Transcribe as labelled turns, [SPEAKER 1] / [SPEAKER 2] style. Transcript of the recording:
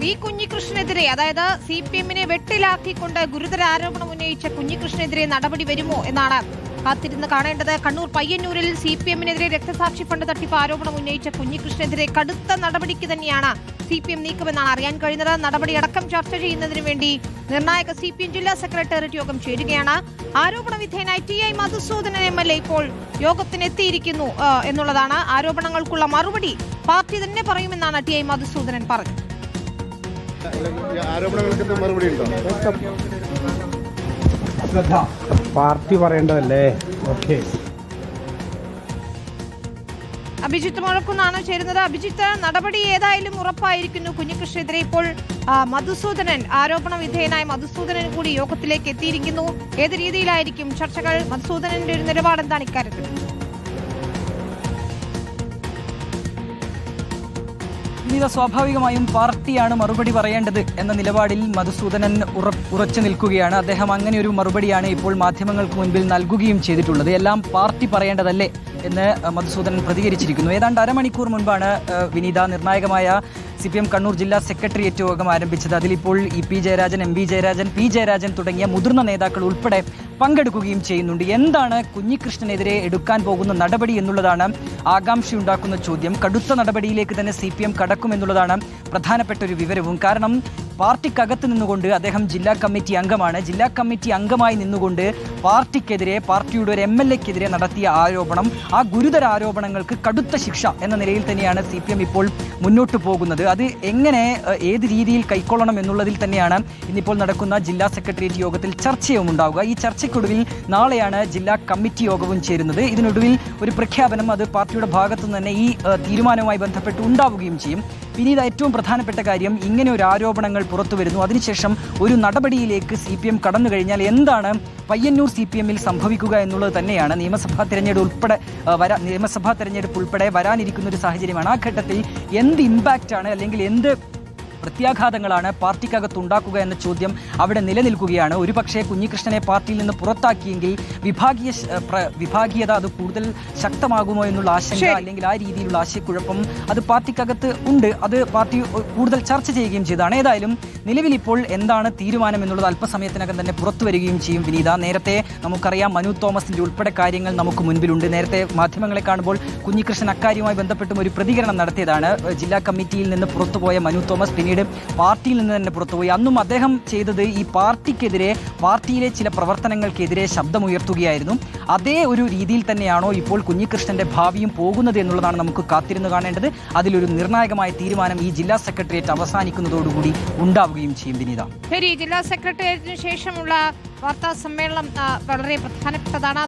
[SPEAKER 1] V കുഞ്ഞികൃഷ്ണനെതിരെ, അതായത് CPM-നെ വെട്ടിലാക്കിക്കൊണ്ട് ഗുരുതര ആരോപണം ഉന്നയിച്ച കുഞ്ഞികൃഷ്ണനെതിരെ നടപടി വരുമോ എന്നാണ് കാത്തിരുന്ന് കാണേണ്ടത്. കണ്ണൂർ പയ്യന്നൂരിൽ CPM-നെതിരെ രക്തസാക്ഷി ഫണ്ട് തട്ടിപ്പ് ആരോപണം ഉന്നയിച്ച കുഞ്ഞികൃഷ്ണനെതിരെ കടുത്ത നടപടിക്ക് തന്നെയാണ് CPM നീക്കമെന്നാണ് അറിയാൻ കഴിയുന്നത്. നടപടിയടക്കം ചർച്ച ചെയ്യുന്നതിന് വേണ്ടി നിർണായക CPM ജില്ലാ സെക്രട്ടേറിയറ്റ് യോഗം ചേരുകയാണ്. ആരോപണ വിധേയനായി TI മധുസൂദനൻ MLA ഇപ്പോൾ യോഗത്തിനെത്തിയിരിക്കുന്നു എന്നുള്ളതാണ്. ആരോപണങ്ങൾക്കുള്ള മറുപടി പാർട്ടി തന്നെ പറയുമെന്നാണ് TI മധുസൂദനൻ പറഞ്ഞത്.
[SPEAKER 2] പാർട്ടി പറയേണ്ടതല്ലേ? ഓക്കെ,
[SPEAKER 1] അഭിജിത്ത് മുഴക്കുന്നാണ് ചേരുന്നത്. അഭിജിത്ത്, നടപടി ഏതായാലും ഉറപ്പായിരിക്കുന്നു. കുഞ്ഞികൃഷ്ണനെതിരെ ഇപ്പോൾ മധുസൂദനൻ, ആരോപണ വിധേയനായ മധുസൂദനൻ കൂടി യോഗത്തിലേക്ക് എത്തിയിരിക്കുന്നു. ഏത് രീതിയിലായിരിക്കും ചർച്ചകൾ? മധുസൂദനന്റെ ഒരു നിലപാട് എന്താണ് ഇക്കാര്യത്തിൽ?
[SPEAKER 3] സ്വാഭാവികമായും പാർട്ടിയാണ് മറുപടി പറയേണ്ടത് എന്ന നിലപാടിൽ മധുസൂദനൻ ഉറച്ചു നിൽക്കുകയാണ്. അദ്ദേഹം അങ്ങനെ ഒരു മറുപടിയാണ് ഇപ്പോൾ മാധ്യമങ്ങൾക്ക് മുൻപിൽ നൽകുകയും ചെയ്തിട്ടുള്ളത്. എല്ലാം പാർട്ടി പറയേണ്ടതല്ലേ എന്ന് മധുസൂദനൻ പ്രതികരിച്ചിരിക്കുന്നു. ഏതാണ്ട് അരമണിക്കൂർ മുൻപാണ് വിനീത നിർണായകമായ CPM കണ്ണൂർ ജില്ലാ സെക്രട്ടേറിയറ്റ് യോഗം ആരംഭിച്ചത്. അതിലിപ്പോൾ EP Jayarajan, MV Jayarajan, P Jayarajan തുടങ്ങിയ മുതിർന്ന നേതാക്കൾ ഉൾപ്പെടെ പങ്കെടുക്കുകയും ചെയ്യുന്നുണ്ട്. എന്താണ് കുഞ്ഞികൃഷ്ണനെതിരെ എടുക്കാൻ പോകുന്ന നടപടി എന്നുള്ളതാണ് ആകാംക്ഷയുണ്ടാക്കുന്ന ചോദ്യം. കടുത്ത നടപടിയിലേക്ക് തന്നെ CPM കടക്കുമെന്നുള്ളതാണ് പ്രധാനപ്പെട്ട ഒരു വിവരവും. കാരണം പാർട്ടിക്കകത്ത് നിന്നുകൊണ്ട് അദ്ദേഹം ജില്ലാ കമ്മിറ്റി അംഗമാണ്. ജില്ലാ കമ്മിറ്റി അംഗമായി നിന്നുകൊണ്ട് പാർട്ടിക്കെതിരെ, പാർട്ടിയുടെ ഒരു MLA-ക്കെതിരെ നടത്തിയ ആരോപണം, ആ ഗുരുതര ആരോപണങ്ങൾക്ക് കടുത്ത ശിക്ഷ എന്ന നിലയിൽ തന്നെയാണ് CPM ഇപ്പോൾ മുന്നോട്ട് പോകുന്നത്. അത് എങ്ങനെ, ഏത് രീതിയിൽ കൈക്കൊള്ളണം എന്നുള്ളതിൽ തന്നെയാണ് ഇന്നിപ്പോൾ നടക്കുന്ന ജില്ലാ സെക്രട്ടേറിയറ്റ് യോഗത്തിൽ ചർച്ചയും ഉണ്ടാവുക. ഈ ചർച്ചയ്ക്കൊടുവിൽ നാളെയാണ് ജില്ലാ കമ്മിറ്റി യോഗവും ചേരുന്നത്. ഇതിനൊടുവിൽ ഒരു പ്രഖ്യാപനം അത് പാർട്ടിയുടെ ഭാഗത്തു നിന്ന് തന്നെ ഈ തീരുമാനവുമായി ബന്ധപ്പെട്ട് ഉണ്ടാവുകയും ചെയ്യും. പിന്നീട് ഏറ്റവും പ്രധാനപ്പെട്ട കാര്യം, ഇങ്ങനെ ഒരു ആരോപണങ്ങൾ പുറത്തു വരുന്നു, അതിനുശേഷം ഒരു നടപടിയിലേക്ക് CPM കടന്നു കഴിഞ്ഞാൽ എന്താണ് പയ്യന്നൂർ CPM-ൽ സംഭവിക്കുക എന്നുള്ളത് തന്നെയാണ്. നിയമസഭാ തെരഞ്ഞെടുപ്പ് ഉൾപ്പെടെ വരാനിരിക്കുന്ന ഒരു സാഹചര്യമാണ്. ആ ഘട്ടത്തിൽ എന്ത് ഇമ്പാക്റ്റാണ്, അല്ലെങ്കിൽ എന്ത് പ്രത്യാഘാതങ്ങളാണ് പാർട്ടിക്കകത്ത് ഉണ്ടാക്കുക എന്ന ചോദ്യം അവിടെ നിലനിൽക്കുകയാണ്. ഒരുപക്ഷെ കുഞ്ഞികൃഷ്ണനെ പാർട്ടിയിൽ നിന്ന് പുറത്താക്കിയെങ്കിൽ വിഭാഗീയത അത് കൂടുതൽ ശക്തമാകുമോ എന്നുള്ള ആശങ്ക, അല്ലെങ്കിൽ ആ രീതിയിലുള്ള ആശയക്കുഴപ്പം അത് പാർട്ടിക്കകത്ത് ഉണ്ട്. അത് പാർട്ടി കൂടുതൽ ചർച്ച ചെയ്യുകയും ചെയ്തതാണ്. ഏതായാലും നിലവിൽ ഇപ്പോൾ എന്താണ് തീരുമാനം എന്നുള്ളത് അല്പസമയത്തിനകം തന്നെ പുറത്തു വരികയും ചെയ്യും. വിനീത, നേരത്തെ നമുക്കറിയാം മനു തോമസിന്റെ ഉൾപ്പെടെ കാര്യങ്ങൾ നമുക്ക് മുൻപിലുണ്ട്. നേരത്തെ മാധ്യമങ്ങളെ കാണുമ്പോൾ കുഞ്ഞികൃഷ്ണൻ അക്കാര്യവുമായി ബന്ധപ്പെട്ടും ഒരു പ്രതികരണം നടത്തിയതാണ്. ജില്ലാ കമ്മിറ്റിയിൽ നിന്ന് പുറത്തുപോയ മനു തോമസ് പിന്നീട് പാർട്ടിയിൽ നിന്ന് തന്നെ പുറത്തുപോയി. അന്നും അദ്ദേഹം ചെയ്തത് ഈ പാർട്ടിക്കെതിരെ, പാർട്ടിയിലെ ചില പ്രവർത്തനങ്ങൾക്കെതിരെ ശബ്ദമുയർത്തുകയായിരുന്നു. അതേ ഒരു രീതിയിൽ തന്നെയാണോ ഇപ്പോൾ കുഞ്ഞികൃഷ്ണന്റെ ഭാവിയും പോകുന്നത് എന്നുള്ളതാണ് നമുക്ക് കാത്തിരുന്ന് കാണേണ്ടത്. അതിലൊരു നിർണായകമായ തീരുമാനം ഈ ജില്ലാ സെക്രട്ടേറിയറ്റ് അവസാനിക്കുന്നതോടുകൂടി ഉണ്ടാവുകയും ചെയ്യും. വിനീത,
[SPEAKER 1] ശരി, ജില്ലാ സെക്രട്ടേറിയറ്റിന് ശേഷമുള്ള വാർത്താ സമ്മേളനം വളരെ പ്രധാനപ്പെട്ടതാണ്.